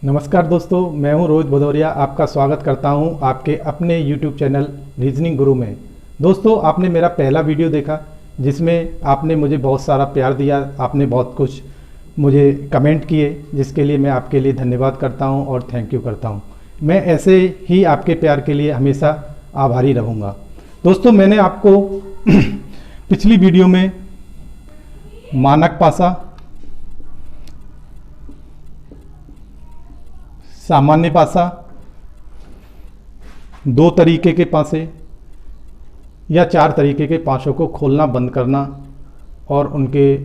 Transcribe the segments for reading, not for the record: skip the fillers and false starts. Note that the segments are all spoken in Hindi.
नमस्कार दोस्तों, मैं हूं रोहित भदौरिया। आपका स्वागत करता हूं आपके अपने YouTube चैनल रीजनिंग गुरु में। दोस्तों, आपने मेरा पहला वीडियो देखा जिसमें आपने मुझे बहुत सारा प्यार दिया, आपने बहुत कुछ मुझे कमेंट किए, जिसके लिए मैं आपके लिए धन्यवाद करता हूं और थैंक यू करता हूं। मैं ऐसे ही आपके प्यार के लिए हमेशा आभारी रहूँगा। दोस्तों, मैंने आपको पिछली वीडियो में मानक पासा, सामान्य पासा, दो तरीके के पासे या चार तरीके के पासों को खोलना बंद करना और उनके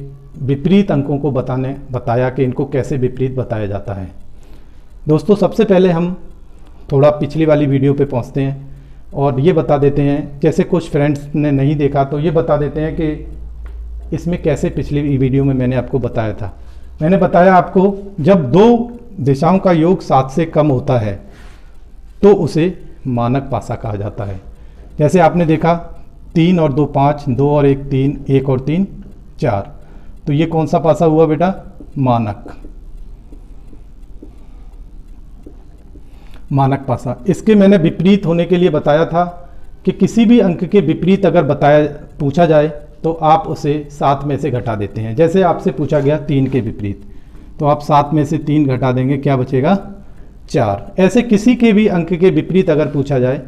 विपरीत अंकों को बताया कि इनको कैसे विपरीत बताया जाता है। दोस्तों, सबसे पहले हम थोड़ा पिछली वाली वीडियो पे पहुंचते हैं और ये बता देते हैं, जैसे कुछ फ्रेंड्स ने नहीं देखा तो ये बता देते हैं कि इसमें कैसे पिछली वीडियो में मैंने आपको बताया था। मैंने बताया आपको, जब दो दिशाओं का योग 7 से कम होता है तो उसे मानक पासा कहा जाता है। जैसे आपने देखा 3 और 2 5, 2 और 1 3, 1 और 3 4, तो ये कौन सा पासा हुआ बेटा? मानक पासा। इसके मैंने विपरीत होने के लिए बताया था कि किसी भी अंक के विपरीत अगर पूछा जाए तो आप उसे 7 में से घटा देते हैं। जैसे आपसे पूछा गया 3 के विपरीत, तो आप 7 में से 3 घटा देंगे, क्या बचेगा? 4। ऐसे किसी के भी अंक के विपरीत अगर पूछा जाए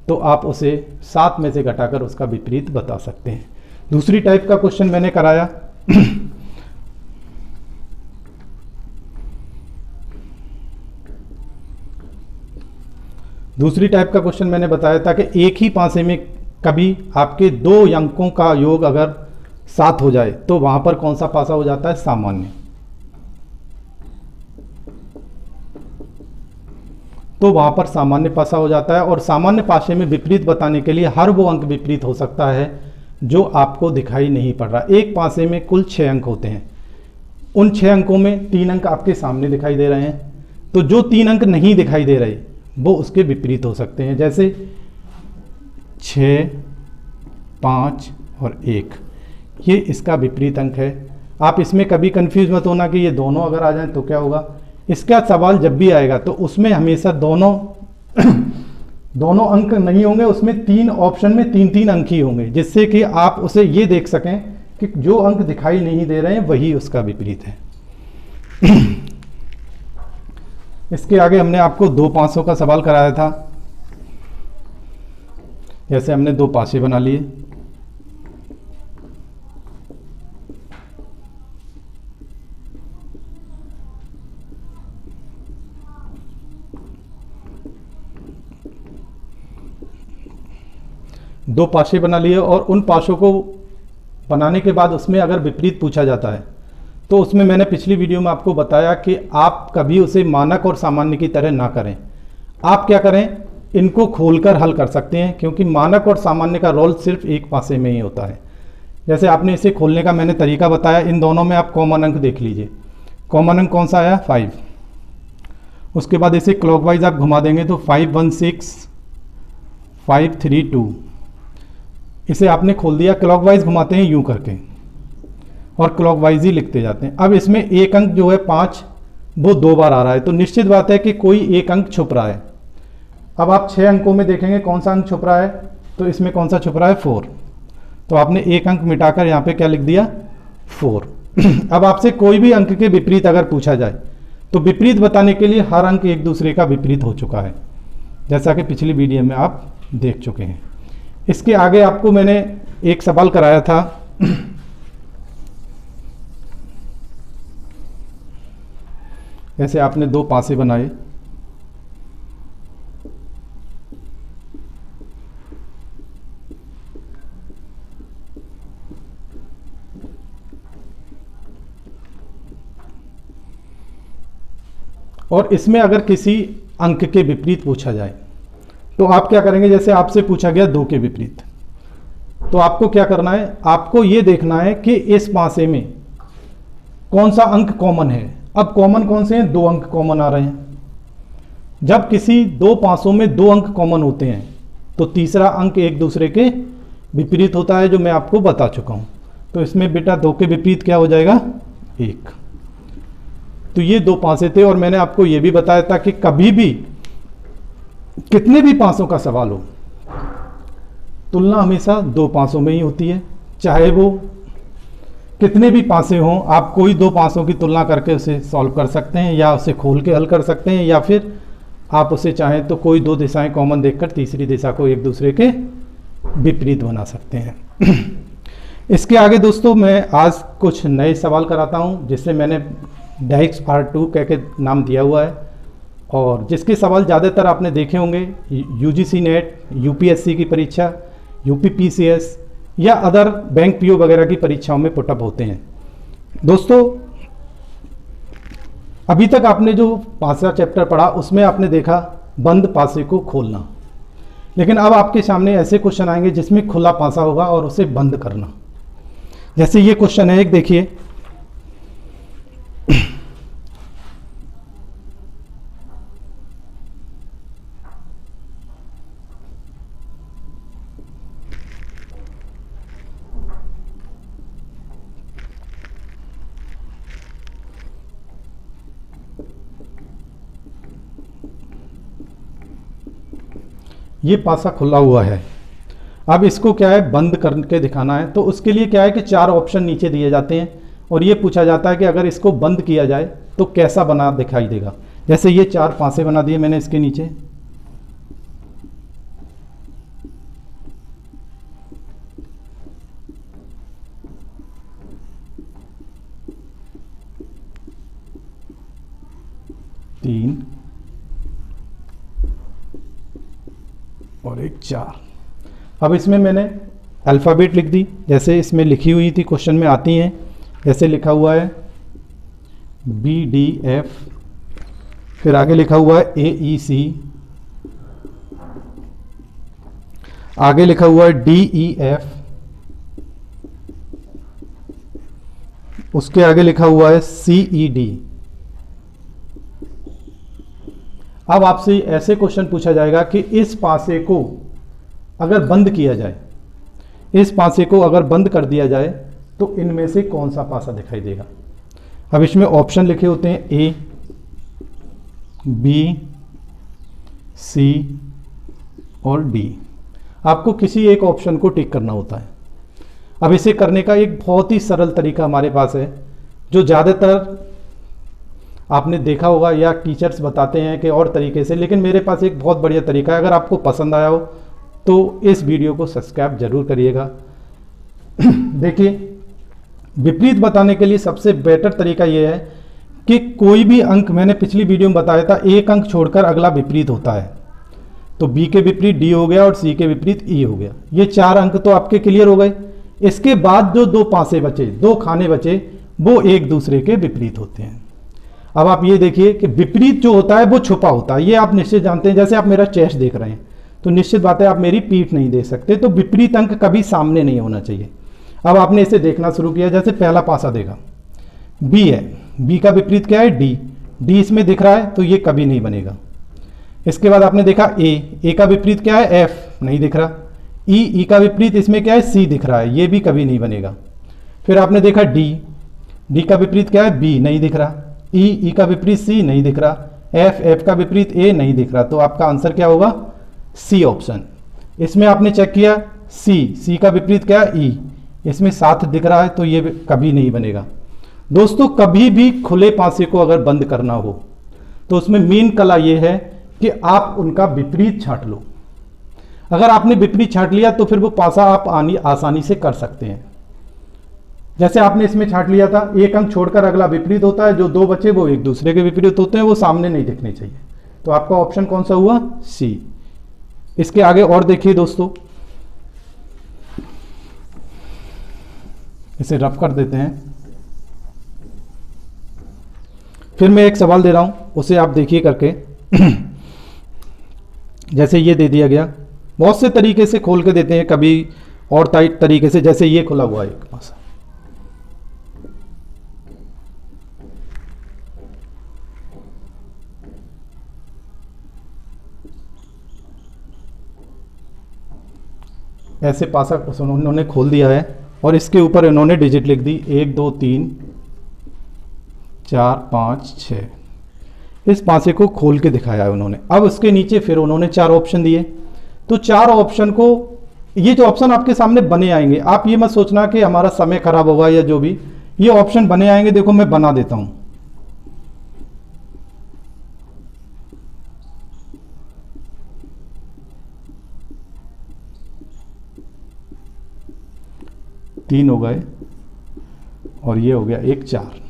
तो आप उसे 7 में से घटाकर उसका विपरीत बता सकते हैं। दूसरी टाइप का क्वेश्चन मैंने कराया दूसरी टाइप का क्वेश्चन मैंने बताया था कि एक ही पासे में कभी आपके दो अंकों का योग अगर 7 हो जाए तो वहां पर कौन सा पासा हो जाता है? सामान्य। तो वहां पर सामान्य पासा हो जाता है। और सामान्य पासे में विपरीत बताने के लिए हर वो अंक विपरीत हो सकता है जो आपको दिखाई नहीं पड़ रहा। एक पासे में कुल 6 अंक होते हैं, उन 6 अंकों में 3 अंक आपके सामने दिखाई दे रहे हैं, तो जो 3 अंक नहीं दिखाई दे रहे वो उसके विपरीत हो सकते हैं। जैसे 6, 5 और 1, ये इसका विपरीत अंक है। आप इसमें कभी कंफ्यूज मत होना कि ये दोनों अगर आ जाएं तो क्या होगा। इसका सवाल जब भी आएगा तो उसमें हमेशा दोनों अंक नहीं होंगे, उसमें 3 ऑप्शन में 3 अंक ही होंगे, जिससे कि आप उसे ये देख सकें कि जो अंक दिखाई नहीं दे रहे हैं वही उसका विपरीत है। इसके आगे हमने आपको 2 पासों का सवाल कराया था। जैसे हमने 2 पासे बना लिए, और उन पासों को बनाने के बाद उसमें अगर विपरीत पूछा जाता है तो उसमें मैंने पिछली वीडियो में आपको बताया कि आप कभी उसे मानक और सामान्य की तरह ना करें। आप क्या करें, इनको खोलकर हल कर सकते हैं, क्योंकि मानक और सामान्य का रोल सिर्फ एक पासे में ही होता है। जैसे आपने इसे खोलने का मैंने तरीका बताया, इन दोनों में आप कॉमन अंक देख लीजिए। कॉमन अंक कौन सा आया? 5। उसके बाद इसे क्लॉकवाइज आप घुमा देंगे तो 5 1 6, 5 3 2, इसे आपने खोल दिया। क्लॉकवाइज घुमाते हैं यूं करके और क्लॉकवाइज ही लिखते जाते हैं। अब इसमें एक अंक जो है 5, वो 2 बार आ रहा है, तो निश्चित बात है कि कोई एक अंक छुप रहा है। अब आप 6 अंकों में देखेंगे कौन सा अंक छुप रहा है, तो इसमें कौन सा छुप रहा है? 4। तो आपने एक अंक मिटाकर यहाँ पे क्या लिख दिया? 4। अब आपसे कोई भी अंक के विपरीत अगर पूछा जाए तो विपरीत बताने के लिए हर अंक एक दूसरे का विपरीत हो चुका है, जैसा कि पिछली वीडियो में आप देख चुके हैं। इसके आगे आपको मैंने एक सवाल कराया था जैसे आपने 2 पासे बनाए, और इसमें अगर किसी अंक के विपरीत पूछा जाए तो आप क्या करेंगे। जैसे आपसे पूछा गया 2 के विपरीत, तो आपको क्या करना है, आपको ये देखना है कि इस पासे में कौन सा अंक कॉमन है। अब कॉमन कौन से हैं? 2 अंक कॉमन आ रहे हैं। जब किसी 2 पासों में 2 अंक कॉमन होते हैं तो तीसरा अंक एक दूसरे के विपरीत होता है, जो मैं आपको बता चुका हूं। तो इसमें बेटा 2 के विपरीत क्या हो जाएगा? 1। तो ये 2 पासे थे और मैंने आपको ये भी बताया था कि कभी भी कितने भी पासों का सवाल हो, तुलना हमेशा 2 पासों में ही होती है। चाहे वो कितने भी पासे हों, आप कोई 2 पासों की तुलना करके उसे सॉल्व कर सकते हैं, या उसे खोल के हल कर सकते हैं, या फिर आप उसे चाहें तो कोई 2 दिशाएं कॉमन देखकर तीसरी दिशा को एक दूसरे के विपरीत बना सकते हैं। इसके आगे दोस्तों मैं आज कुछ नए सवाल कराता हूं, जिससे मैंने डाइक्स R2 कह के नाम दिया हुआ है, और जिसके सवाल ज़्यादातर आपने देखे होंगे UGC नेट, UPSC की परीक्षा, UPPCS या अदर बैंक PO वगैरह की परीक्षाओं में पुटअप होते हैं। दोस्तों अभी तक आपने जो 5वां चैप्टर पढ़ा उसमें आपने देखा बंद पासे को खोलना, लेकिन अब आपके सामने ऐसे क्वेश्चन आएंगे जिसमें खुला पासा होगा और उसे बंद करना। जैसे ये क्वेश्चन है एक, देखिए ये पासा खुला हुआ है, अब इसको क्या है बंद करके दिखाना है। तो उसके लिए क्या है कि 4 ऑप्शन नीचे दिए जाते हैं और ये पूछा जाता है कि अगर इसको बंद किया जाए तो कैसा बना दिखाई देगा। जैसे ये 4 पासे बना दिए मैंने इसके नीचे, तीन और एक 4। अब इसमें मैंने अल्फ़ाबेट लिख दी, जैसे इसमें लिखी हुई थी, क्वेश्चन में आती हैं। जैसे लिखा हुआ है BDF, फिर आगे लिखा हुआ है AEC, आगे लिखा हुआ है DEF, उसके आगे लिखा हुआ है CED। अब आपसे ऐसे क्वेश्चन पूछा जाएगा कि इस पासे को अगर बंद किया जाए, इस पासे को अगर बंद कर दिया जाए तो इनमें से कौन सा पासा दिखाई देगा। अब इसमें ऑप्शन लिखे होते हैं A, B, C और D। आपको किसी एक ऑप्शन को टिक करना होता है। अब इसे करने का एक बहुत ही सरल तरीका हमारे पास है, जो ज़्यादातर आपने देखा होगा या टीचर्स बताते हैं कि और तरीके से, लेकिन मेरे पास एक बहुत बढ़िया तरीका है। अगर आपको पसंद आया हो तो इस वीडियो को सब्सक्राइब जरूर करिएगा। देखिए, विपरीत बताने के लिए सबसे बेटर तरीका यह है कि कोई भी अंक, मैंने पिछली वीडियो में बताया था, एक अंक छोड़कर अगला विपरीत होता है। तो B के विपरीत D हो गया और C के विपरीत E हो गया। ये 4 अंक तो आपके क्लियर हो गए। इसके बाद जो 2 पासे बचे, 2 खाने बचे, वो एक दूसरे के विपरीत होते हैं। अब आप ये देखिए कि विपरीत जो होता है वो छुपा होता है, ये आप निश्चित जानते हैं। जैसे आप मेरा चेस्ट देख रहे हैं तो निश्चित बात है आप मेरी पीठ नहीं देख सकते, तो विपरीत अंक कभी सामने नहीं होना चाहिए। अब आपने इसे देखना शुरू किया, जैसे पहला पासा देखा B है, B का विपरीत क्या है D, D इसमें दिख रहा है तो ये कभी नहीं बनेगा। इसके बाद आपने देखा A का विपरीत क्या है F, नहीं दिख रहा। E का विपरीत इसमें क्या है C दिख रहा है, ये भी कभी नहीं बनेगा। फिर आपने देखा D का विपरीत क्या है B, नहीं दिख रहा। E का विपरीत C, नहीं दिख रहा। F का विपरीत A, नहीं दिख रहा। तो आपका आंसर क्या होगा C ऑप्शन। इसमें आपने चेक किया C का विपरीत क्या है E, इसमें 7 दिख रहा है तो ये कभी नहीं बनेगा। दोस्तों कभी भी खुले पासे को अगर बंद करना हो तो उसमें मेन कला ये है कि आप उनका विपरीत छांट लो। अगर आपने विपरीत छांट लिया तो फिर वो पासा आप आसानी से कर सकते हैं। जैसे आपने इसमें छांट लिया था, एक अंक छोड़कर अगला विपरीत होता है, जो 2 बचे वो एक दूसरे के विपरीत होते हैं, वो सामने नहीं दिखने चाहिए। तो आपका ऑप्शन कौन सा हुआ C। इसके आगे और देखिए दोस्तों, इसे रफ कर देते हैं। फिर मैं एक सवाल दे रहा हूं, उसे आप देखिए करके। जैसे ये दे दिया गया, बहुत से तरीके से खोल के देते हैं, कभी और तरीके से। जैसे ये खुला हुआ है एक पासा, ऐसे पासा उन्होंने खोल दिया है और इसके ऊपर इन्होंने डिजिट लिख दी 1 2 3 4 5 6, इस पासे को खोल के दिखाया है उन्होंने। अब उसके नीचे फिर उन्होंने 4 ऑप्शन दिए। तो 4 ऑप्शन को, ये जो ऑप्शन आपके सामने बने आएंगे, आप ये मत सोचना कि हमारा समय खराब होगा या जो भी, ये ऑप्शन बने आएंगे। देखो मैं बना देता हूं। तीन हो गए और ये हो गया 1 4।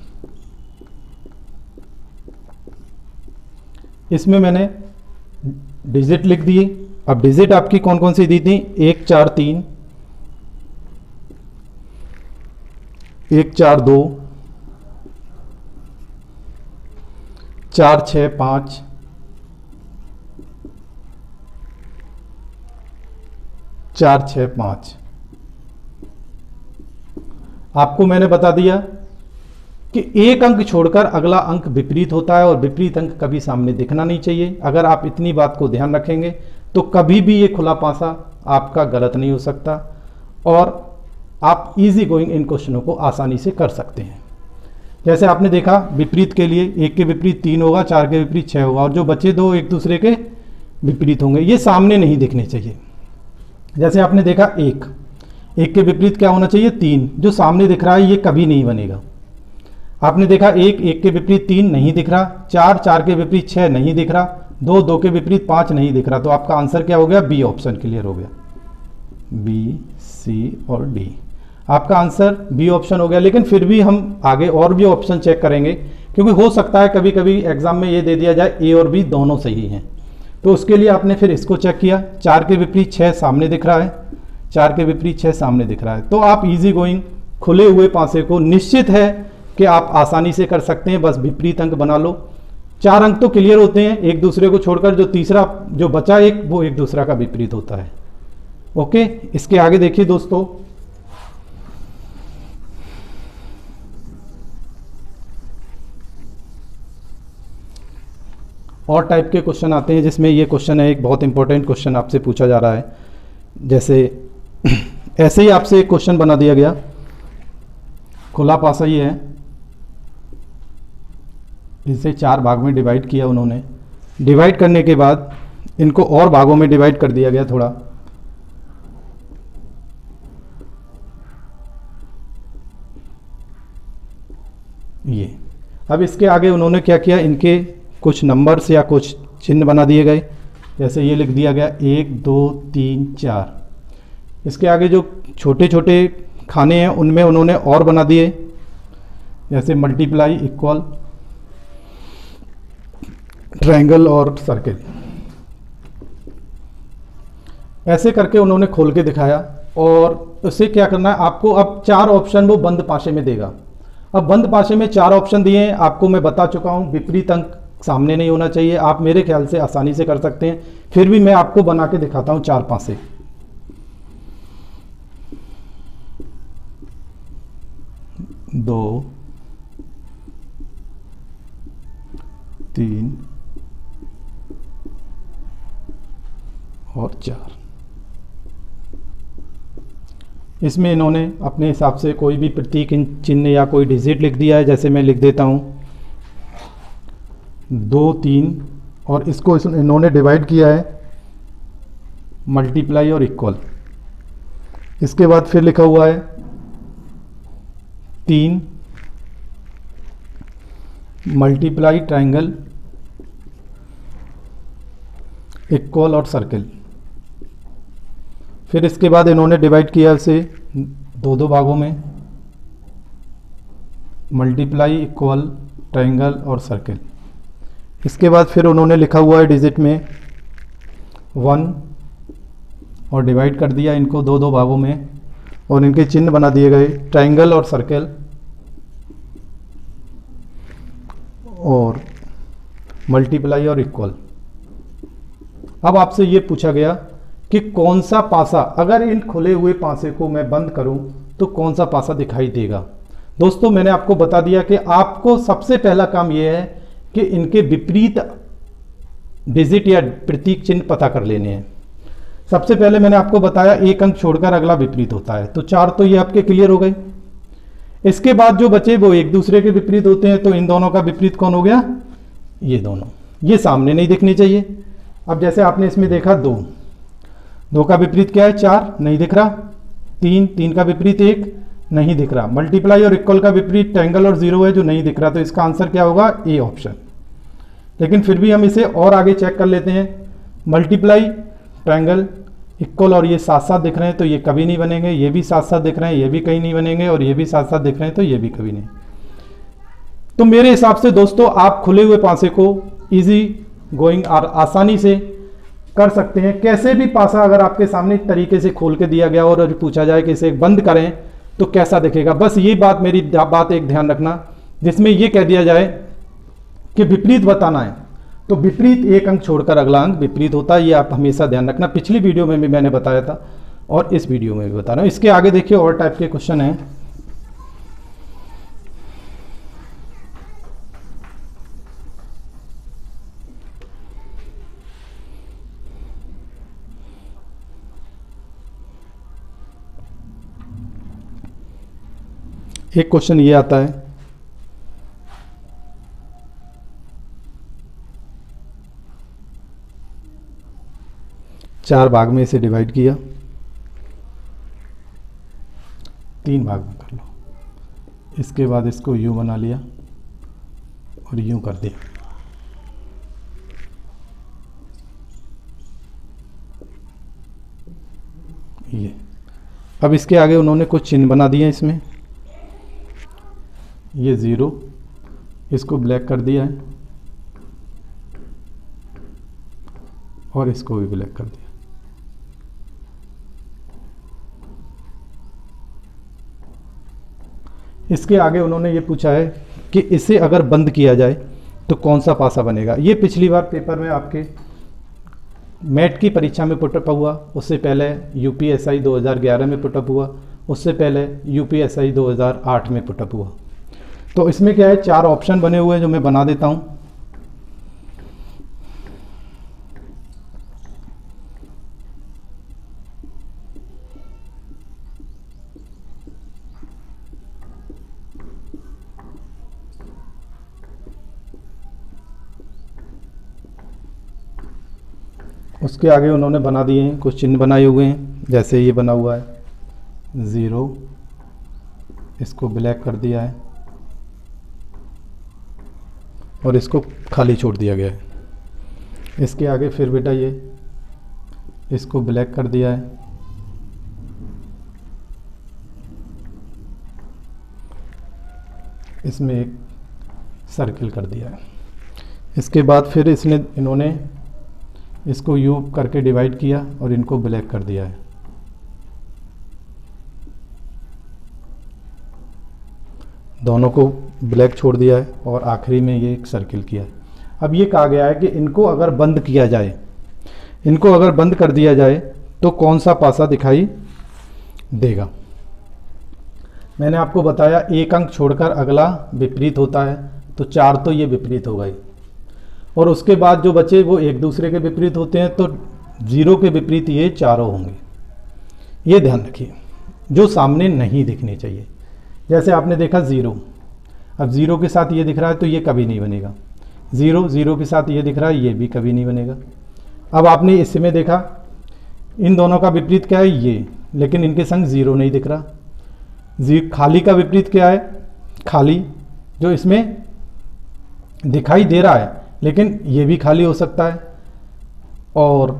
इसमें मैंने डिजिट लिख दिए। अब डिजिट आपकी कौन कौन सी दी थी? 1 4 3, 1 4 2, 4 6 5, 4 6 5। आपको मैंने बता दिया कि एक अंक छोड़कर अगला अंक विपरीत होता है और विपरीत अंक कभी सामने दिखना नहीं चाहिए। अगर आप इतनी बात को ध्यान रखेंगे तो कभी भी ये खुला पासा आपका गलत नहीं हो सकता और आप इजी गोइंग इन क्वेश्चनों को आसानी से कर सकते हैं। जैसे आपने देखा, विपरीत के लिए 1 के विपरीत 3 होगा, 4 के विपरीत 6 होगा और जो बचे 2 एक दूसरे के विपरीत होंगे। ये सामने नहीं दिखने चाहिए। जैसे आपने देखा 1 के विपरीत क्या होना चाहिए? 3। जो सामने दिख रहा है ये कभी नहीं बनेगा। आपने देखा 1 के विपरीत 3 नहीं दिख रहा, 4 के विपरीत 6 नहीं दिख रहा, 2 के विपरीत 5 नहीं दिख रहा। तो आपका आंसर क्या हो गया? बी ऑप्शन क्लियर हो गया। बी, सी और डी, आपका आंसर बी ऑप्शन हो गया। लेकिन फिर भी हम आगे और भी ऑप्शन चेक करेंगे, क्योंकि हो सकता है कभी कभी एग्जाम में ये दे दिया जाए ए और बी दोनों सही हैं। तो उसके लिए आपने फिर इसको चेक किया। 4 के विपरीत 6 सामने दिख रहा है, 4 के विपरीत 6 सामने दिख रहा है। तो आप इजी गोइंग खुले हुए पासे को निश्चित है कि आप आसानी से कर सकते हैं। बस विपरीत अंक बना लो। 4 अंक तो क्लियर होते हैं एक दूसरे को छोड़कर, जो तीसरा जो बचा एक, वो एक दूसरा का विपरीत होता है। ओके, इसके आगे देखिए दोस्तों, और टाइप के क्वेश्चन आते हैं, जिसमें ये क्वेश्चन है, एक बहुत इंपॉर्टेंट क्वेश्चन आपसे पूछा जा रहा है। जैसे ऐसे ही आपसे एक क्वेश्चन बना दिया गया, खुला पासा ही है, इसे 4 भाग में डिवाइड किया उन्होंने। डिवाइड करने के बाद इनको और भागों में डिवाइड कर दिया गया थोड़ा। ये अब इसके आगे उन्होंने क्या किया, इनके कुछ नंबर्स या कुछ चिन्ह बना दिए गए। जैसे ये लिख दिया गया 1 2 3 4। इसके आगे जो छोटे छोटे खाने हैं उनमें उन्होंने और बना दिए, जैसे मल्टीप्लाई, इक्वल, ट्रायंगल और सर्किल। ऐसे करके उन्होंने खोल के दिखाया। और उसे क्या करना है आपको, अब 4 ऑप्शन वो बंद पाशे में देगा। अब बंद पाशे में 4 ऑप्शन दिए हैं, आपको मैं बता चुका हूं विपरीत अंक सामने नहीं होना चाहिए। आप मेरे ख्याल से आसानी से कर सकते हैं, फिर भी मैं आपको बना के दिखाता हूं 4 पासे। दो, 3 और 4। इसमें इन्होंने अपने हिसाब से कोई भी प्रतीक चिन्ह या कोई डिजिट लिख दिया है। जैसे मैं लिख देता हूं 2 3 और इसको इन्होंने डिवाइड किया है मल्टीप्लाई और इक्वल। इसके बाद फिर लिखा हुआ है 3 मल्टीप्लाई, ट्रायंगल, इक्वल और सर्किल। फिर इसके बाद इन्होंने डिवाइड किया इसे 2 भागों में, मल्टीप्लाई, इक्वल, ट्रायंगल और सर्किल। इसके बाद फिर उन्होंने लिखा हुआ है डिजिट में 1 और डिवाइड कर दिया इनको 2 भागों में और इनके चिन्ह बना दिए गए, ट्रायंगल और सर्किल और मल्टीप्लाई और इक्वल। अब आपसे ये पूछा गया कि कौन सा पासा, अगर इन खुले हुए पासे को मैं बंद करूं तो कौन सा पासा दिखाई देगा। दोस्तों मैंने आपको बता दिया कि आपको सबसे पहला काम यह है कि इनके विपरीत डिजिट या प्रतीक चिन्ह पता कर लेने हैं। सबसे पहले मैंने आपको बताया एक अंक छोड़कर अगला विपरीत होता है, तो 4 तो ये आपके क्लियर हो गए। इसके बाद जो बचे वो एक दूसरे के विपरीत होते हैं, तो इन दोनों का विपरीत कौन हो गया, ये दोनों, ये सामने नहीं दिखनी चाहिए। अब जैसे आपने इसमें देखा 2, 2 का विपरीत क्या है 4, नहीं दिख रहा। 3, 3 का विपरीत 1, नहीं दिख रहा। मल्टीप्लाई और इक्वल का विपरीत ट्रायंगल और 0 है जो नहीं दिख रहा, तो इसका आंसर क्या होगा, ए ऑप्शन। लेकिन फिर भी हम इसे और आगे चेक कर लेते हैं। मल्टीप्लाई, ट्रायंगल, इक्वल और ये साथ साथ दिख रहे हैं तो ये कभी नहीं बनेंगे, ये भी साथ साथ दिख रहे हैं ये भी कहीं नहीं बनेंगे, और ये भी साथ साथ दिख रहे हैं तो ये भी कभी नहीं। तो मेरे हिसाब से दोस्तों आप खुले हुए पासे को इजी गोइंग और आसानी से कर सकते हैं। कैसे भी पासा अगर आपके सामने तरीके से खोल के दिया गया और पूछा जाए कि इसे बंद करें तो कैसा दिखेगा, बस ये बात, मेरी बात एक ध्यान रखना, जिसमें ये कह दिया जाए कि विपरीत बताना है तो विपरीत एक अंक छोड़कर अगला अंक विपरीत होता है, ये आप हमेशा ध्यान रखना। पिछली वीडियो में भी मैंने बताया था और इस वीडियो में भी बता रहा हूँ। इसके आगे देखिए और टाइप के क्वेश्चन हैं। एक क्वेश्चन ये आता है, चार भाग में इसे डिवाइड किया, 3 भाग में कर लो, इसके बाद इसको यूं बना लिया और यूं कर दिया। ये अब इसके आगे उन्होंने कुछ चिन्ह बना दिए इसमें, ये 0, इसको ब्लैक कर दिया है और इसको भी ब्लैक कर दिया। इसके आगे उन्होंने ये पूछा है कि इसे अगर बंद किया जाए तो कौन सा पासा बनेगा। ये पिछली बार पेपर में आपके मैट की परीक्षा में पुटअप हुआ, उससे पहले यूपीएसआई 2011 में पुटअप हुआ, उससे पहले यूपीएसआई 2008 में पुटअप हुआ। तो इसमें क्या है, 4 ऑप्शन बने हुए हैं जो मैं बना देता हूँ। उसके आगे उन्होंने बना दिए हैं, कुछ चिन्ह बनाए हुए हैं, जैसे ये बना हुआ है 0, इसको ब्लैक कर दिया है और इसको खाली छोड़ दिया गया है। इसके आगे फिर बेटा ये, इसको ब्लैक कर दिया है, इसमें एक सर्किल कर दिया है। इसके बाद फिर इन्होंने इसको यू करके डिवाइड किया और इनको ब्लैक कर दिया है। दोनों को ब्लैक छोड़ दिया है और आखिरी में ये एक सर्किल किया है। अब ये कहा गया है कि इनको अगर बंद किया जाए, इनको अगर बंद कर दिया जाए तो कौन सा पासा दिखाई देगा। मैंने आपको बताया एक अंक छोड़कर अगला विपरीत होता है, तो 4 तो ये विपरीत हो गई, और उसके बाद जो बचे वो एक दूसरे के विपरीत होते हैं, तो 0 के विपरीत ये चारों होंगे। ये ध्यान रखिए, जो सामने नहीं दिखनी चाहिए। जैसे आपने देखा 0, अब 0 के साथ ये दिख रहा है तो ये कभी नहीं बनेगा। 0, 0 के साथ ये दिख रहा है, ये भी कभी नहीं बनेगा। अब आपने इसमें देखा इन दोनों का विपरीत क्या है, ये, लेकिन इनके संग 0 नहीं दिख रहा। खाली का विपरीत क्या है, खाली, जो इसमें दिखाई दे रहा है लेकिन ये भी खाली हो सकता है। और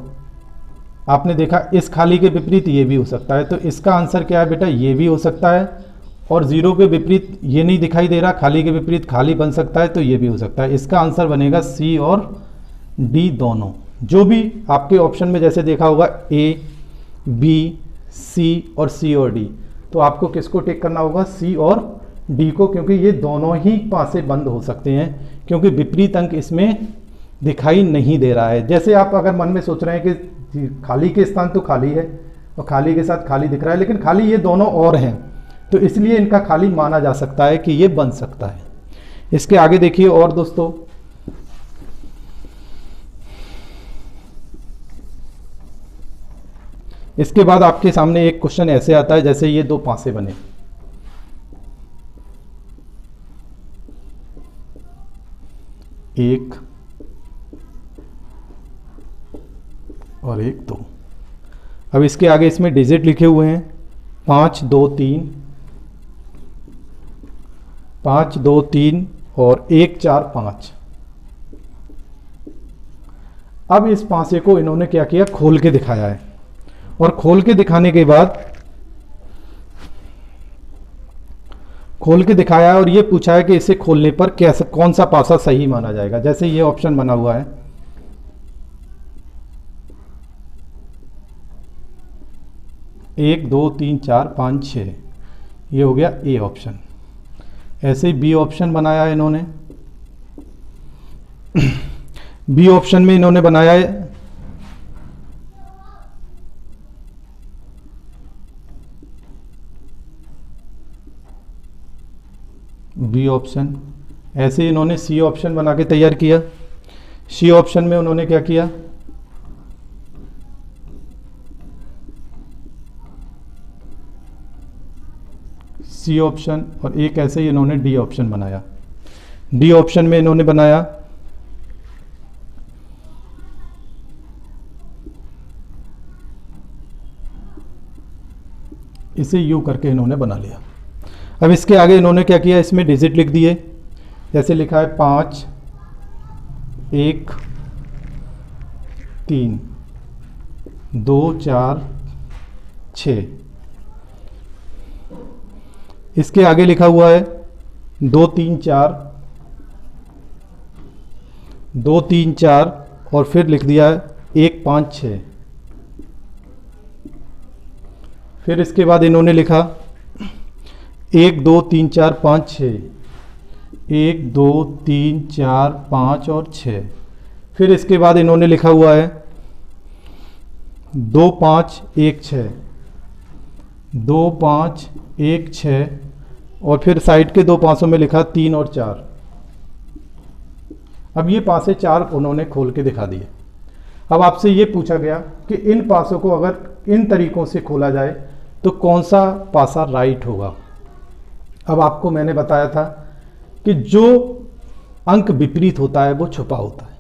आपने देखा इस खाली के विपरीत ये भी हो सकता है, तो इसका आंसर क्या है बेटा, ये भी हो सकता है। और 0 के विपरीत ये नहीं दिखाई दे रहा, खाली के विपरीत खाली बन सकता है, तो ये भी हो सकता है। इसका आंसर बनेगा सी और डी दोनों। जो भी आपके ऑप्शन में जैसे देखा होगा ए, बी, सी और सी और डी, तो आपको किसको टिक करना होगा, सी और डी को, क्योंकि ये दोनों ही पासे बंद हो सकते हैं, क्योंकि विपरीत अंक इसमें दिखाई नहीं दे रहा है। जैसे आप अगर मन में सोच रहे हैं कि खाली के स्थान तो खाली है और खाली के साथ खाली दिख रहा है, लेकिन खाली ये दोनों और हैं, तो इसलिए इनका खाली माना जा सकता है कि ये बन सकता है। इसके आगे देखिए और दोस्तों, इसके बाद आपके सामने एक क्वेश्चन ऐसे आता है, जैसे ये 2 पासे बने, 1 और 1 2। अब इसके आगे इसमें डिजिट लिखे हुए हैं 5 2 3, 5 2 3 और 1 4 5। अब इस पासे को इन्होंने क्या किया, खोल के दिखाया है, और खोल के दिखाने के बाद खोल के दिखाया है और ये पूछा है कि इसे खोलने पर कैसे, कौन सा पासा सही माना जाएगा। जैसे ये ऑप्शन बना हुआ है, 1 2 3 4 5 6, ये हो गया ए ऑप्शन। ऐसे ही बी ऑप्शन बनाया है इन्होंने। बी ऑप्शन में इन्होंने बनाया है बी ऑप्शन। ऐसे इन्होंने सी ऑप्शन बना के तैयार किया। सी ऑप्शन में उन्होंने क्या किया, सी ऑप्शन, और एक ऐसे ही इन्होंने डी ऑप्शन बनाया। डी ऑप्शन में इन्होंने बनाया इसे यू करके इन्होंने बना लिया। अब इसके आगे इन्होंने क्या किया, इसमें डिजिट लिख दिए। जैसे लिखा है 5 1 3 2 4 6। इसके आगे लिखा हुआ है 2 3 4, 2 3 4 और फिर लिख दिया है 1 5 6। फिर इसके बाद इन्होंने लिखा 1 2 3 4 5 6, 1 2 3 4 5 और 6। फिर इसके बाद इन्होंने लिखा हुआ है 2 5 1 6, 2 5 1 6 और फिर साइड के दो पासों में लिखा 3 और 4। अब ये पासे 4 उन्होंने खोल के दिखा दिए। अब आपसे ये पूछा गया कि इन पासों को अगर इन तरीकों से खोला जाए तो कौन सा पासा राइट होगा। अब आपको मैंने बताया था कि जो अंक विपरीत होता है वो छुपा होता है,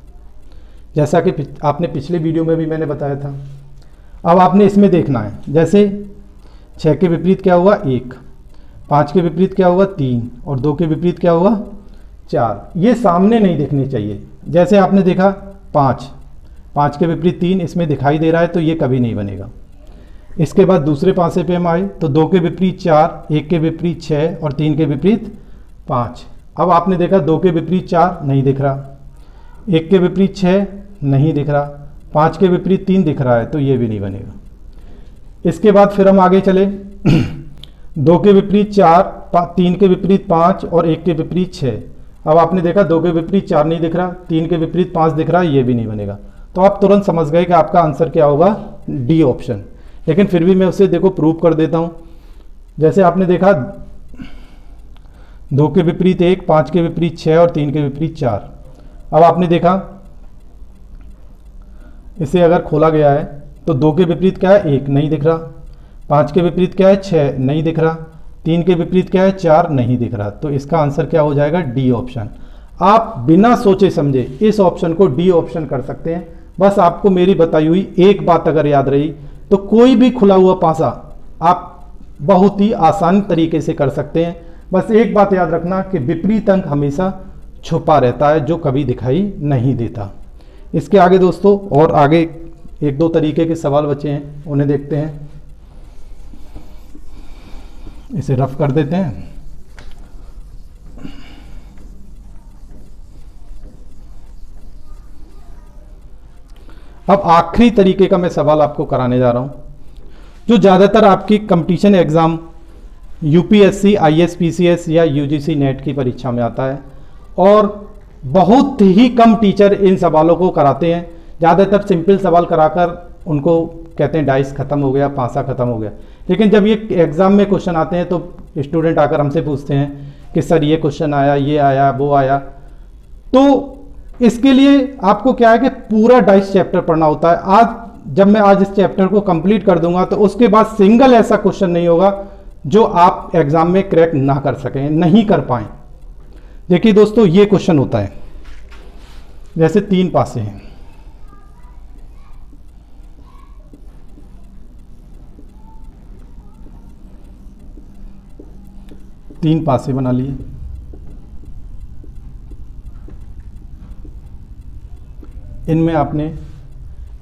जैसा कि आपने पिछले वीडियो में भी मैंने बताया था। अब आपने इसमें देखना है, जैसे 6 के विपरीत क्या हुआ 1, 5 के विपरीत क्या हुआ 3 और 2 के विपरीत क्या हुआ 4। ये सामने नहीं दिखने चाहिए। जैसे आपने देखा 5 के विपरीत 3 इसमें दिखाई दे रहा है, तो ये कभी नहीं बनेगा। इसके बाद दूसरे पासे पे हम आए तो 2 के विपरीत 4, 1 के विपरीत 6 और 3 के विपरीत 5। अब आपने देखा 2 के विपरीत 4 नहीं दिख रहा, 1 के विपरीत 6 नहीं दिख रहा, 5 के विपरीत 3 दिख रहा है, तो ये भी नहीं बनेगा। इसके बाद फिर हम आगे चले 2 के विपरीत 4, 3 के विपरीत 5 और 1 के विपरीत 6। अब आपने देखा 2 के विपरीत 4 नहीं दिख रहा, 3 के विपरीत 5 दिख रहा है, ये भी नहीं बनेगा। तो आप तुरंत समझ गए कि आपका आंसर क्या होगा, डी ऑप्शन। लेकिन फिर भी मैं उसे देखो प्रूव कर देता हूं। जैसे आपने देखा 2 के विपरीत 1, 5 के विपरीत 6 और 3 के विपरीत 4। अब आपने देखा इसे अगर खोला गया है तो 2 के विपरीत क्या है 1 नहीं दिख रहा, 5 के विपरीत क्या है 6 नहीं दिख रहा, 3 के विपरीत क्या है 4 नहीं दिख रहा। तो इसका आंसर क्या हो जाएगा, डी ऑप्शन। आप बिना सोचे समझे इस ऑप्शन को डी ऑप्शन कर सकते हैं। बस आपको मेरी बताई हुई एक बात अगर याद रही तो कोई भी खुला हुआ पासा आप बहुत ही आसान तरीके से कर सकते हैं। बस एक बात याद रखना कि विपरीत अंक हमेशा छुपा रहता है, जो कभी दिखाई नहीं देता। इसके आगे दोस्तों और आगे 1-2 तरीके के सवाल बचे हैं, उन्हें देखते हैं। इसे रफ कर देते हैं। अब आखिरी तरीके का मैं सवाल आपको कराने जा रहा हूं, जो ज़्यादातर आपकी कंपटीशन एग्ज़ाम यूपीएससी, आईएसपीसीएस या यूजीसी नेट की परीक्षा में आता है, और बहुत ही कम टीचर इन सवालों को कराते हैं। ज़्यादातर सिंपल सवाल कराकर उनको कहते हैं डाइस ख़त्म हो गया, पासा ख़त्म हो गया। लेकिन जब ये एग्ज़ाम में क्वेश्चन आते हैं तो स्टूडेंट आकर हमसे पूछते हैं कि सर ये क्वेश्चन आया, ये आया, वो आया। तो इसके लिए आपको क्या है कि पूरा डाइस चैप्टर पढ़ना होता है। जब मैं आज इस चैप्टर को कंप्लीट कर दूंगा तो उसके बाद सिंगल ऐसा क्वेश्चन नहीं होगा जो आप एग्जाम में क्रैक ना कर सकें, नहीं कर पाएं। देखिए दोस्तों, ये क्वेश्चन होता है जैसे 3 पासे हैं, तीन पासे बना लिए। इनमें आपने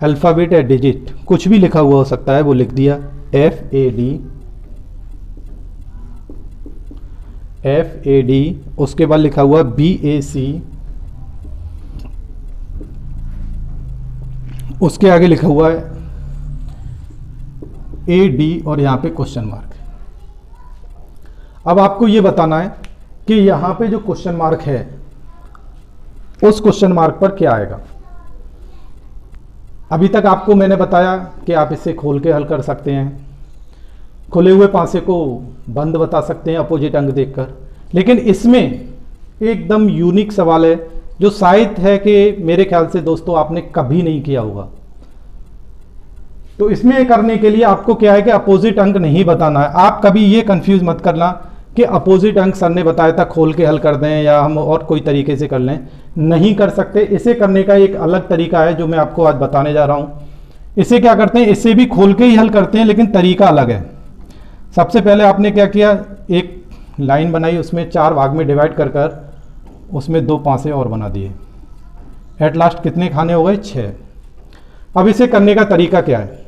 अल्फ़ाबेट या डिजिट कुछ भी लिखा हुआ हो सकता है वो लिख दिया, FAD, उसके बाद लिखा हुआ BAC, उसके आगे लिखा हुआ है AD और यहाँ पे क्वेश्चन मार्क। अब आपको ये बताना है कि यहाँ पे जो क्वेश्चन मार्क है उस क्वेश्चन मार्क पर क्या आएगा। अभी तक आपको मैंने बताया कि आप इसे खोल के हल कर सकते हैं, खुले हुए पासे को बंद बता सकते हैं अपोजिट अंक देखकर, लेकिन इसमें एकदम यूनिक सवाल है जो शायद है कि मेरे ख्याल से दोस्तों आपने कभी नहीं किया होगा। तो इसमें करने के लिए आपको क्या है कि अपोजिट अंक नहीं बताना है। आप कभी ये कंफ्यूज मत करना कि अपोजिट अंक सर ने बताया था खोल के हल कर दें या हम और कोई तरीके से कर लें, नहीं कर सकते। इसे करने का एक अलग तरीका है जो मैं आपको आज बताने जा रहा हूँ। इसे क्या करते हैं, इसे भी खोल के ही हल करते हैं लेकिन तरीका अलग है। सबसे पहले आपने क्या किया, एक लाइन बनाई, उसमें 4 भाग में डिवाइड कर कर उसमें 2 पासे और बना दिए। एट लास्ट कितने खाने हो गए, 6। अब इसे करने का तरीका क्या है,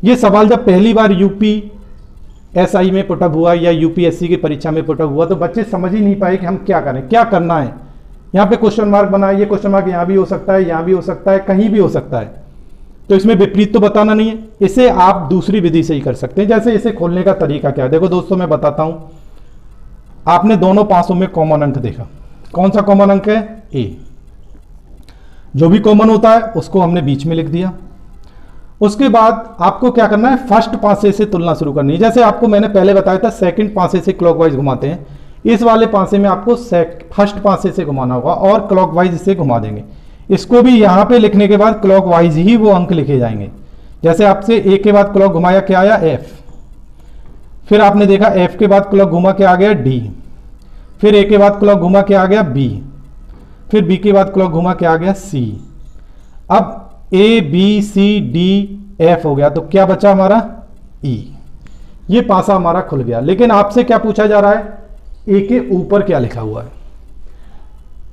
ये सवाल जब पहली बार UPSI में पुटअप हुआ या UPSC की परीक्षा में पुटअप हुआ तो बच्चे समझ ही नहीं पाए कि हम क्या करें, क्या करना है। यहाँ पे क्वेश्चन मार्क बना है, ये क्वेश्चन मार्क यहाँ भी हो सकता है, यहाँ भी हो सकता है, कहीं भी हो सकता है, तो इसमें विपरीत तो बताना नहीं है। इसे आप दूसरी विधि से ही कर सकते हैं। जैसे इसे खोलने का तरीका क्या है, देखो दोस्तों मैं बताता हूं। आपने दोनों पासों में कॉमन अंक देखा, कौन सा कॉमन अंक है, A। जो भी कॉमन होता है उसको हमने बीच में लिख दिया। उसके बाद आपको क्या करना है, फर्स्ट पासे से तुलना शुरू करनी है। जैसे आपको मैंने पहले बताया था सेकंड पासे से क्लॉकवाइज घुमाते हैं, इस वाले पासे में आपको फर्स्ट पासे से घुमाना होगा और क्लॉकवाइज से घुमा देंगे। इसको भी यहां पे लिखने के बाद क्लॉकवाइज ही वो अंक लिखे जाएंगे। जैसे आपसे A के बाद क्लॉक घुमाया, क्या आया, F। फिर आपने देखा F के बाद क्लॉक घुमा के आ गया D, फिर A के बाद क्लॉक घुमा के आ गया B, फिर B के बाद क्लॉक घुमा के आ गया C। अब A B C D F हो गया, तो क्या बचा हमारा, E। ये पासा हमारा खुल गया। लेकिन आपसे क्या पूछा जा रहा है, A के ऊपर क्या लिखा हुआ है।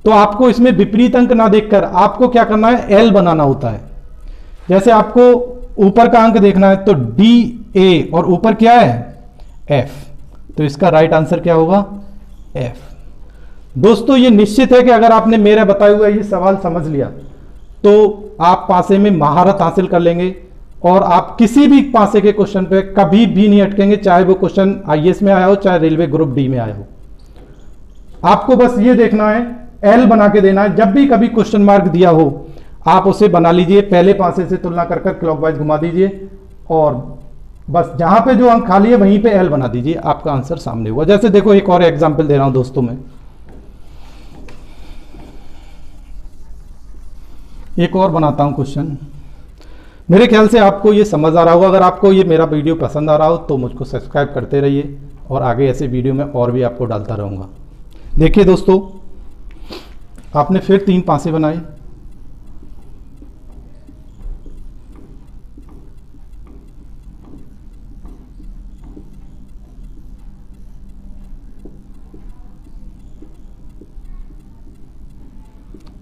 तो आपको इसमें विपरीत अंक ना देखकर आपको क्या करना है, L बनाना होता है। जैसे आपको ऊपर का अंक देखना है तो DA और ऊपर क्या है, F, तो इसका राइट आंसर क्या होगा, F। दोस्तों ये निश्चित है कि अगर आपने मेरा बताया हुआ ये सवाल समझ लिया तो आप पासे में महारत हासिल कर लेंगे और आप किसी भी पासे के क्वेश्चन पे कभी भी नहीं अटकेंगे, चाहे वो क्वेश्चन IAS में आया हो चाहे रेलवे ग्रुप D में आया हो। आपको बस ये देखना है, L बना के देना है। जब भी कभी क्वेश्चन मार्क दिया हो आप उसे बना लीजिए, पहले पासे से तुलना कर कर क्लॉकवाइज घुमा दीजिए और बस जहां पे जो अंक खाली है वहीं पे L बना दीजिए, आपका आंसर सामने होगा। जैसे देखो एक और एग्जांपल दे रहा हूं दोस्तों मैं, एक और बनाता हूं क्वेश्चन। मेरे ख्याल से आपको ये समझ आ रहा होगा। अगर आपको ये मेरा वीडियो पसंद आ रहा हो तो मुझको सब्सक्राइब करते रहिए और आगे ऐसे वीडियो में और भी आपको डालता रहूँगा। देखिए दोस्तों, आपने फिर 3 पासे बनाए,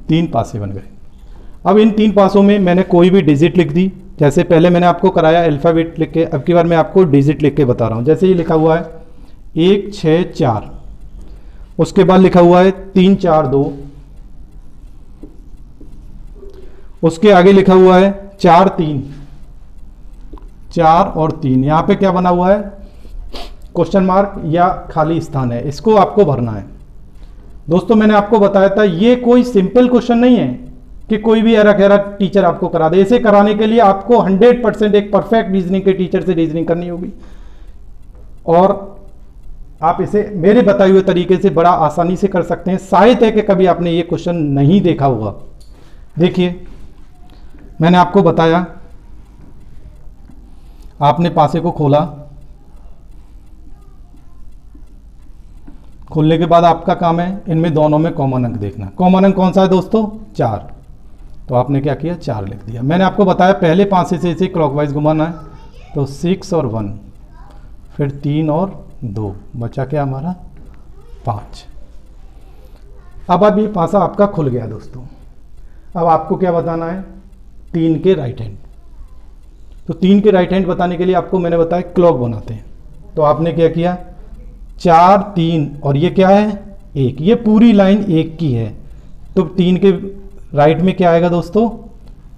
तीन पासे बन गए। अब इन 3 पासों में मैंने कोई भी डिजिट लिख दी। जैसे पहले मैंने आपको कराया अल्फ़ाबेट लिख के, अब की बार मैं आपको डिजिट लिख के बता रहा हूँ। जैसे ये लिखा हुआ है 1 6 4, उसके बाद लिखा हुआ है 3 4 2, उसके आगे लिखा हुआ है 4 3, 4 और 3। यहाँ पे क्या बना हुआ है, क्वेश्चन मार्क या खाली स्थान है, इसको आपको भरना है। दोस्तों मैंने आपको बताया था ये कोई सिंपल क्वेश्चन नहीं है कि कोई भी एरा गैरा टीचर आपको करा दे। इसे कराने के लिए आपको 100% एक परफेक्ट रीजनिंग के टीचर से रीजनिंग करनी होगी और आप इसे मेरे बताए हुए तरीके से बड़ा आसानी से कर सकते हैं। शायद है कि कभी आपने ये क्वेश्चन नहीं देखा होगा। देखिए मैंने आपको बताया, आपने पासे को खोला, खोलने के बाद आपका काम है इनमें दोनों में कॉमन अंक देखना। कॉमन अंक कौन सा है दोस्तों? 4। तो आपने क्या किया? 4 लिख दिया। मैंने आपको बताया पहले 5 से इसे क्लॉकवाइज घुमाना है, तो 6 और 1, फिर 3 और 2, बचा क्या हमारा? 5। अब ये पासा आपका खुल गया दोस्तों। अब आपको क्या बताना है? 3 के राइट हैंड। तो 3 के राइट हैंड बताने के लिए आपको मैंने बताया क्लॉक बनाते हैं। तो आपने क्या किया? 4, 3 और ये क्या है? 1। ये पूरी लाइन 1 की है, तो 3 के राइट में क्या आएगा दोस्तों?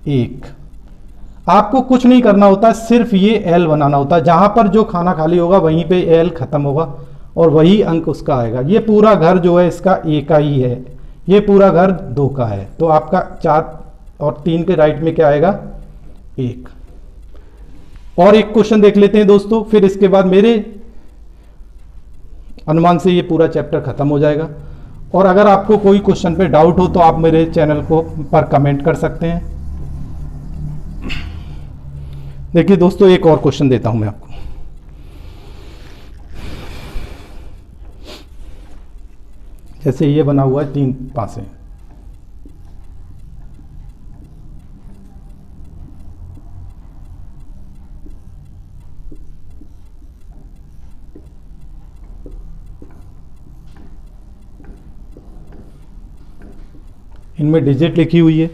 1। आपको कुछ नहीं करना होता, सिर्फ ये एल बनाना होता है। जहां पर जो खाना खाली होगा वहीं पे एल खत्म होगा और वही अंक उसका आएगा। ये पूरा घर जो है इसका 1 का ही है, ये पूरा घर 2 का है। तो आपका 4 और 3 के राइट में क्या आएगा? 1। और एक क्वेश्चन देख लेते हैं दोस्तों, फिर इसके बाद मेरे अनुमान से ये पूरा चैप्टर खत्म हो जाएगा। और अगर आपको कोई क्वेश्चन पे डाउट हो तो आप मेरे चैनल को पर कमेंट कर सकते हैं। देखिए दोस्तों, एक और क्वेश्चन देता हूं मैं आपको। जैसे ये बना हुआ है 3 पासे, इनमें डिजिट लिखी हुई है।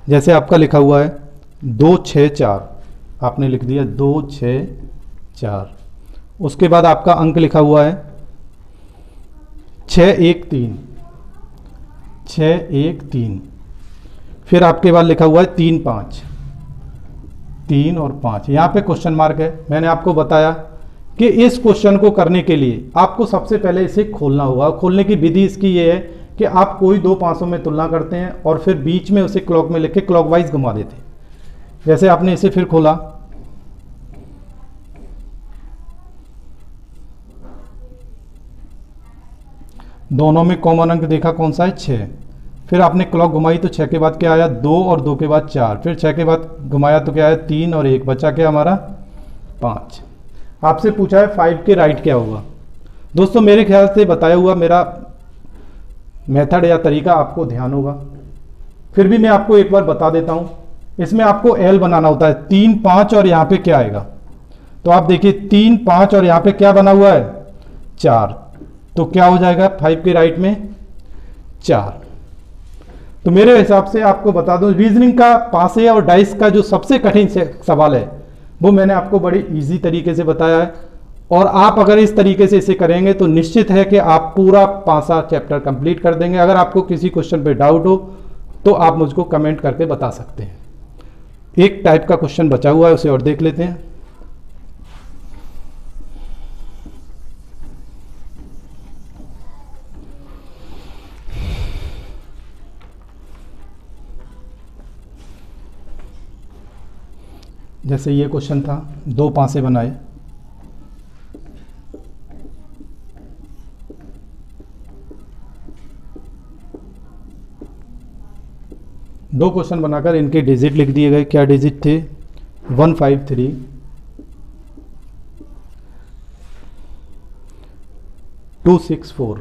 जैसे आपका लिखा हुआ है 2 6 4, आपने लिख दिया 2 6 4। उसके बाद आपका अंक लिखा हुआ है 6 1 3, 6 1 3। फिर आपके बाद लिखा हुआ है 3 5, 3 और 5। यहाँ पे क्वेश्चन मार्क है। मैंने आपको बताया कि इस क्वेश्चन को करने के लिए आपको सबसे पहले इसे खोलना होगा। खोलने की विधि इसकी ये है कि आप कोई 2 पासों में तुलना करते हैं और फिर बीच में उसे क्लॉक में लेके क्लॉकवाइज घुमा देते हैं। जैसे आपने इसे फिर खोला, दोनों में कॉमन अंक देखा कौन सा है? 6। फिर आपने क्लॉक घुमाई तो 6 के बाद क्या आया? 2 और 2 के बाद 4। फिर 6 के बाद घुमाया तो क्या आया? 3 और 1, बचा क्या हमारा? 5। आपसे पूछा है 5 के राइट क्या होगा? दोस्तों मेरे ख्याल से बताया हुआ मेरा मेथड या तरीका आपको ध्यान होगा, फिर भी मैं आपको एक बार बता देता हूं। इसमें आपको एल बनाना होता है। 3 5 और यहां पे क्या आएगा? तो आप देखिए 3 5 और यहां पे क्या बना हुआ है? 4। तो क्या हो जाएगा 5 के राइट में? 4। तो मेरे हिसाब से आपको बता दूं, रीजनिंग का पासे और डाइस का जो सबसे कठिन सवाल है वो मैंने आपको बड़ी इजी तरीके से बताया है। और आप अगर इस तरीके से इसे करेंगे तो निश्चित है कि आप पूरा पासा चैप्टर कंप्लीट कर देंगे। अगर आपको किसी क्वेश्चन पे डाउट हो तो आप मुझको कमेंट करके बता सकते हैं। एक टाइप का क्वेश्चन बचा हुआ है, उसे और देख लेते हैं। जैसे ये क्वेश्चन था, 2 पासे बनाए, दो क्वेश्चन बनाकर इनके डिजिट लिख दिए गए। क्या डिजिट थे? 153, 264।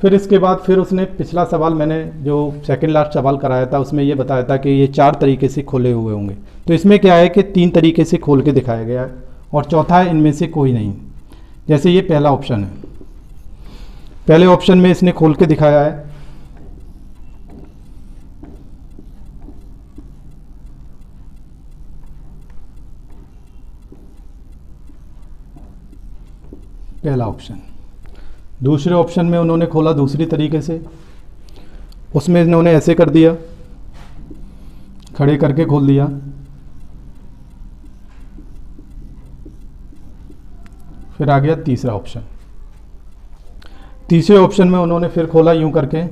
फिर इसके बाद फिर उसने पिछला सवाल, मैंने जो सेकंड लास्ट सवाल कराया था उसमें ये बताया था कि ये 4 तरीके से खोले हुए होंगे। तो इसमें क्या है कि 3 तरीके से खोल के दिखाया गया है और चौथा है इनमें से कोई नहीं। जैसे ये पहला ऑप्शन है, पहले ऑप्शन में इसने खोल के दिखाया है। पहला ऑप्शन। दूसरे ऑप्शन में उन्होंने खोला दूसरी तरीके से, उसमें इन्होंने ऐसे कर दिया, खड़े करके खोल दिया। फिर आ गया तीसरा ऑप्शन। तीसरे ऑप्शन में उन्होंने फिर खोला यूं करके,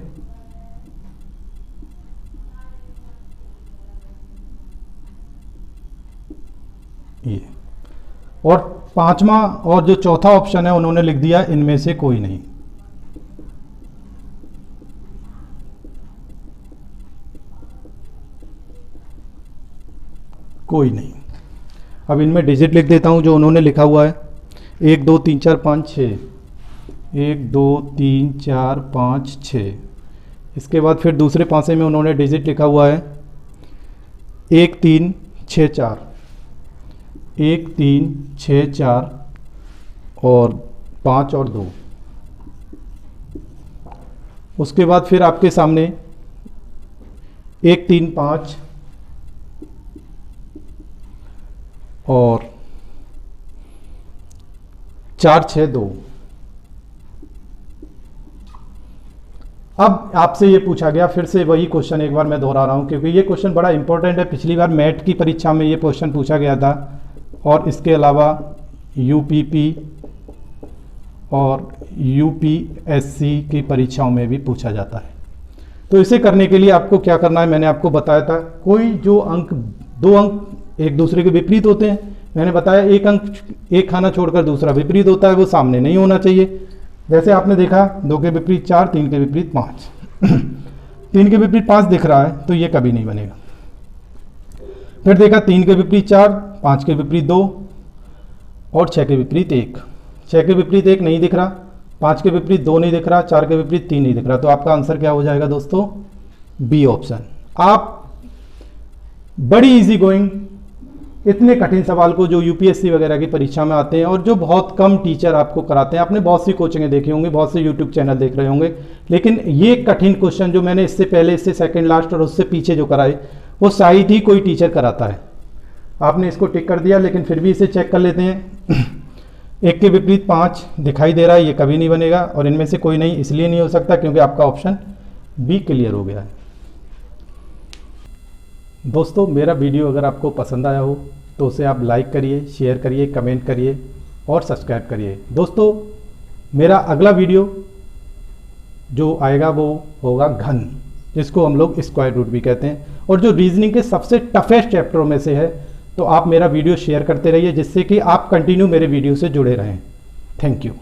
ये। और पांचवा और जो चौथा ऑप्शन है उन्होंने लिख दिया इनमें से कोई नहीं। कोई नहीं। अब इनमें डिजिट लिख देता हूं जो उन्होंने लिखा हुआ है। 1 2 3 4 5 6, 1 2 3 4 5 6। इसके बाद फिर दूसरे पासे में उन्होंने डिजिट लिखा हुआ है 1 3 6 4, 1 3 6 4 और 5 और 2। उसके बाद फिर आपके सामने 1 3 5 और 4 6 2। अब आपसे ये पूछा गया, फिर से वही क्वेश्चन एक बार मैं दोहरा रहा हूँ क्योंकि ये क्वेश्चन बड़ा इंपॉर्टेंट है। पिछली बार मैट की परीक्षा में ये क्वेश्चन पूछा गया था और इसके अलावा यूपीपी और यूपीएससी की परीक्षाओं में भी पूछा जाता है। तो इसे करने के लिए आपको क्या करना है, मैंने आपको बताया था। कोई जो अंक, 2 अंक एक दूसरे के विपरीत होते हैं, मैंने बताया एक अंक एक खाना छोड़कर दूसरा विपरीत होता है, वो सामने नहीं होना चाहिए। जैसे आपने देखा 2 के विपरीत 4, 3 के विपरीत 5 3 के विपरीत 5 दिख रहा है तो ये कभी नहीं बनेगा। फिर देखा 3 के विपरीत 4, 5 के विपरीत 2 और 6 के विपरीत 1। 6 के विपरीत 1 नहीं दिख रहा, 5 के विपरीत 2 नहीं दिख रहा, 4 के विपरीत 3 नहीं दिख रहा। तो आपका आंसर क्या हो जाएगा दोस्तों? B option. आप बड़ी इजी गोइंग इतने कठिन सवाल को जो यूपीएससी वगैरह की परीक्षा में आते हैं और जो बहुत कम टीचर आपको कराते हैं, आपने बहुत सी कोचिंगें देखी होंगी, बहुत से यूट्यूब चैनल देख रहे होंगे, लेकिन ये कठिन क्वेश्चन जो मैंने इससे पहले, इससे सेकंड लास्ट और उससे पीछे जो कराए, वो शायद ही कोई टीचर कराता है। आपने इसको टिक कर दिया, लेकिन फिर भी इसे चेक कर लेते हैं। 1 के विपरीत 5 दिखाई दे रहा है, ये कभी नहीं बनेगा और इनमें से कोई नहीं इसलिए नहीं हो सकता क्योंकि आपका ऑप्शन बी क्लियर हो गया है। दोस्तों, मेरा वीडियो अगर आपको पसंद आया हो तो उसे आप लाइक करिए, शेयर करिए, कमेंट करिए और सब्सक्राइब करिए। दोस्तों, मेरा अगला वीडियो जो आएगा वो होगा घन, जिसको हम लोग स्क्वायर रूट भी कहते हैं और जो रीजनिंग के सबसे टफेस्ट चैप्टरों में से है। तो आप मेरा वीडियो शेयर करते रहिए जिससे कि आप कंटिन्यू मेरे वीडियो से जुड़े रहें। Thank you.